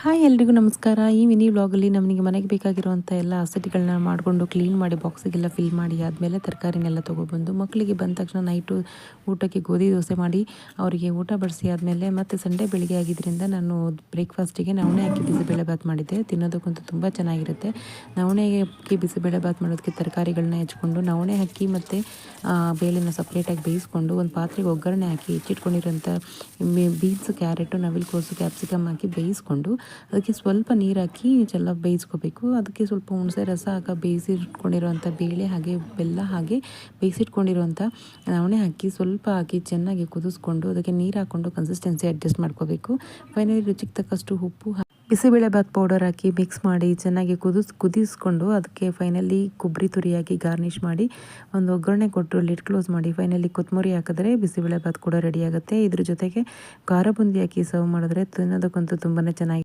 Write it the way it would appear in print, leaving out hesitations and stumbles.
Hi ಎಲ್ರಿಗೂ ನಮಸ್ಕಾರ. ಈ ಮಿನಿ ವ್ಲಾಗಲ್ಲಿ ನಮಗೆ ಮನೆಗೆ ಬೇಕಾಗಿರುವಂಥ ಎಲ್ಲ ಅಸೆಟ್ಗಳನ್ನ ಮಾಡಿಕೊಂಡು ಕ್ಲೀನ್ ಮಾಡಿ ಬಾಕ್ಸಿಗೆಲ್ಲ ಫಿಲ್ ಮಾಡಿ ಆದಮೇಲೆ ತರಕಾರಿನೆಲ್ಲ ತೊಗೊಬಂದು ಮಕ್ಕಳಿಗೆ ಬಂದ ತಕ್ಷಣ ನೈಟು ಊಟಕ್ಕೆ ಗೋಧಿ ದೋಸೆ ಮಾಡಿ ಅವರಿಗೆ ಊಟ ಬಡಿಸಿ ಆದಮೇಲೆ ಮತ್ತು ಸಂಡೇ ಬೆಳಿಗ್ಗೆ ಆಗಿದ್ದರಿಂದ ನಾನು ಬ್ರೇಕ್ಫಾಸ್ಟಿಗೆ ನವಣೆ ಹಾಕಿ ಬಿಸಿಬೇಳೆ ಬಾತ್ ಮಾಡಿದ್ದೆ. ತಿನ್ನೋದಕ್ಕಂತೂ ತುಂಬ ಚೆನ್ನಾಗಿರುತ್ತೆ. ನವಣೆಗೆ ಅಕ್ಕಿ ಬಿಸಿಬೇಳೆ ಬಾತ್ ಮಾಡೋದಕ್ಕೆ ತರಕಾರಿಗಳನ್ನ ಹೆಚ್ಕೊಂಡು ನವಣೆ ಅಕ್ಕಿ ಮತ್ತು ಬೇಳೆನ ಸಪ್ರೇಟಾಗಿ ಬೇಯಿಸ್ಕೊಂಡು ಒಂದು ಪಾತ್ರೆಗೆ ಒಗ್ಗರಣೆ ಹಾಕಿ ಹೆಚ್ಚಿಟ್ಕೊಂಡಿರೋಂಥ ಬೀನ್ಸು, ಕ್ಯಾರೆಟು, ನವಿಲುಕೋಸು, ಕ್ಯಾಪ್ಸಿಕಮ್ ಹಾಕಿ ಬೇಯಿಸ್ಕೊಂಡು ಅದಕ್ಕೆ ಸ್ವಲ್ಪ ನೀರು ಹಾಕಿ ಚೆಲ್ಲ ಬೇಯಿಸ್ಕೋಬೇಕು. ಅದಕ್ಕೆ ಸ್ವಲ್ಪ ಹುಣಸೆ ರಸ ಬೇಯಿಸಿಟ್ಕೊಂಡಿರುವಂಥ ಬೇಳೆ ಹಾಗೆ ಬೆಲ್ಲ ಹಾಗೆ ಬೇಯಿಸಿಟ್ಕೊಂಡಿರುವಂಥ ನವಣೆ ಹಾಕಿ ಸ್ವಲ್ಪ ಹಾಕಿ ಚೆನ್ನಾಗಿ ಕುದಿಸ್ಕೊಂಡು ಅದಕ್ಕೆ ನೀರು ಹಾಕ್ಕೊಂಡು ಕನ್ಸಿಸ್ಟೆನ್ಸಿ ಅಡ್ಜಸ್ಟ್ ಮಾಡ್ಕೋಬೇಕು. ಫೈನಲಿ ರುಚಿಗೆ ತಕ್ಕಷ್ಟು ಉಪ್ಪು ಬಿಸಿಬೇಳೆಬಾತ್ ಪೌಡರ್ ಹಾಕಿ ಮಿಕ್ಸ್ ಮಾಡಿ ಚೆನ್ನಾಗಿ ಕುದಿಸ್ಕೊಂಡು ಅದಕ್ಕೆ ಫೈನಲಿ ಕೊಬ್ಬರಿ ತುರಿ ಹಾಕಿ ಗಾರ್ನಿಷ್ ಮಾಡಿ ಒಂದು ಒಗ್ಗರಣೆ ಕೊಟ್ಟು ಲಿಡ್ ಕ್ಲೋಸ್ ಮಾಡಿ ಫೈನಲಿ ಕೊತ್ತಂಬರಿ ಹಾಕಿದ್ರೆ ಬಿಸಿಬೇಳೆಬಾತ್ ಕೂಡ ರೆಡಿ ಆಗುತ್ತೆ. ಇದ್ರ ಜೊತೆಗೆ ಖಾರ ಬುಂದಿ ಹಾಕಿ ಸರ್ವ್ ಮಾಡಿದ್ರೆ ತಿನ್ನೋದಕ್ಕಂತೂ ತುಂಬಾ ಚೆನ್ನಾಗಿ